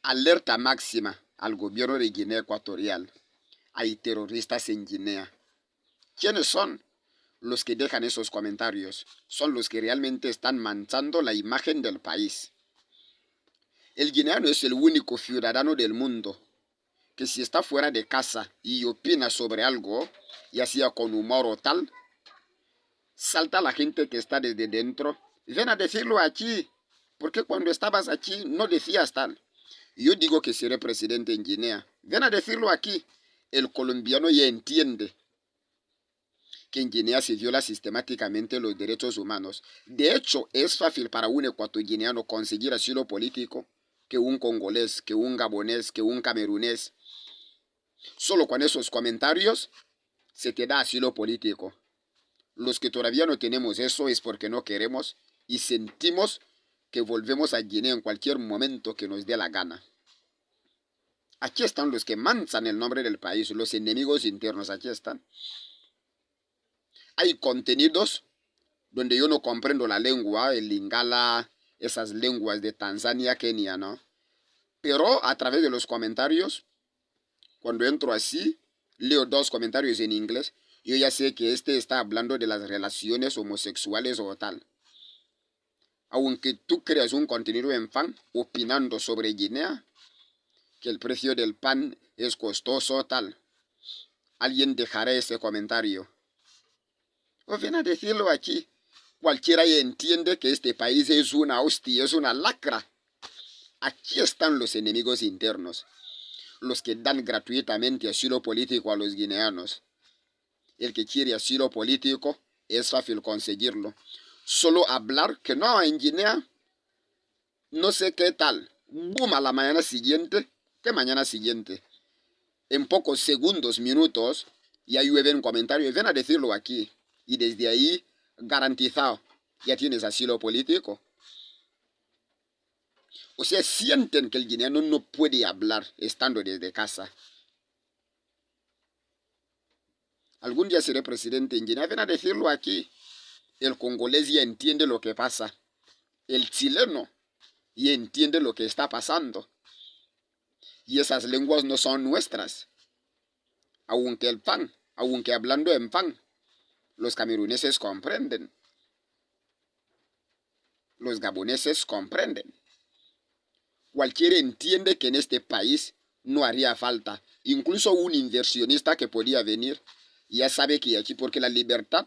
Alerta máxima al gobierno de Guinea Ecuatorial. Hay terroristas en Guinea. ¿Quiénes son? Los que dejan esos comentarios. Son los que realmente están manchando la imagen del país. El guineano es el único ciudadano del mundo que si está fuera de casa y opina sobre algo, ya sea con humor o tal, salta la gente que está desde dentro. Ven a decirlo aquí, porque cuando estabas aquí no decías tal. Yo digo que seré presidente en Guinea. Ven a decirlo aquí. El colombiano ya entiende que en Guinea se viola sistemáticamente los derechos humanos. De hecho, es fácil para un ecuatoguineano conseguir asilo político que un congolés, que un gabonés, que un camerunés. Solo con esos comentarios se te da asilo político. Los que todavía no tenemos eso es porque no queremos y sentimos que volvemos a Guinea en cualquier momento que nos dé la gana. Aquí están los que manchan el nombre del país, los enemigos internos, aquí están. Hay contenidos donde yo no comprendo la lengua, el lingala, esas lenguas de Tanzania, Kenia, ¿no? Pero a través de los comentarios, cuando entro así, leo dos comentarios en inglés, yo ya sé que este está hablando de las relaciones homosexuales o tal. Aunque tú creas un contenido en fan opinando sobre Guinea, que el precio del pan es costoso tal, alguien dejará ese comentario. O ven a decirlo aquí. Cualquiera ya entiende que este país es una hostia, es una lacra. Aquí están los enemigos internos, los que dan gratuitamente asilo político a los guineanos. El que quiere asilo político es fácil conseguirlo. Solo hablar que no, en Guinea no sé qué tal. Boom, a la mañana siguiente. ¿Qué mañana siguiente? En pocos segundos, minutos, ya llueven comentarios. Ven a decirlo aquí. Y desde ahí, garantizado, ya tienes asilo político. O sea, sienten que el guineano no puede hablar estando desde casa. Algún día seré presidente en Guinea. Ven a decirlo aquí. El congolés ya entiende lo que pasa. El chileno ya entiende lo que está pasando. Y esas lenguas no son nuestras. Aunque hablando en pan, los cameruneses comprenden. Los gaboneses comprenden. Cualquiera entiende que en este país no haría falta. Incluso un inversionista que podía venir ya sabe que aquí, porque la libertad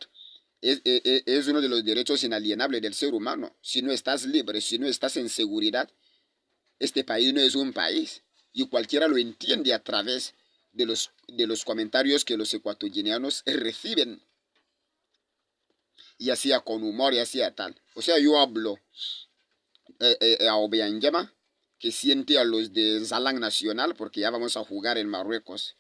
es uno de los derechos inalienables del ser humano. Si no estás libre, si no estás en seguridad, este país no es un país. Y cualquiera lo entiende a través de los comentarios que los ecuatoguineanos reciben. Ya sea con humor, ya sea tal. O sea, yo hablo a Obiangema, que siente a los de Zalang Nacional, porque ya vamos a jugar en Marruecos.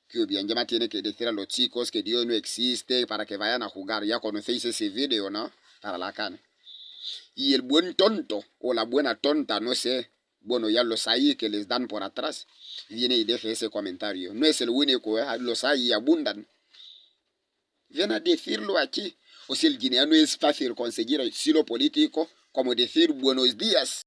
Que Obiangema tiene que decir a los chicos que Dios no existe para que vayan a jugar. Ya conocéis ese video, ¿no? Para la cana. Y el buen tonto, o la buena tonta, no sé. Bueno, ya los hay que les dan por atrás. Viene y deja ese comentario. No es el único, los hay y abundan. Ven a decirlo aquí. O si el guineano es fácil conseguir asilo político, como decir buenos días.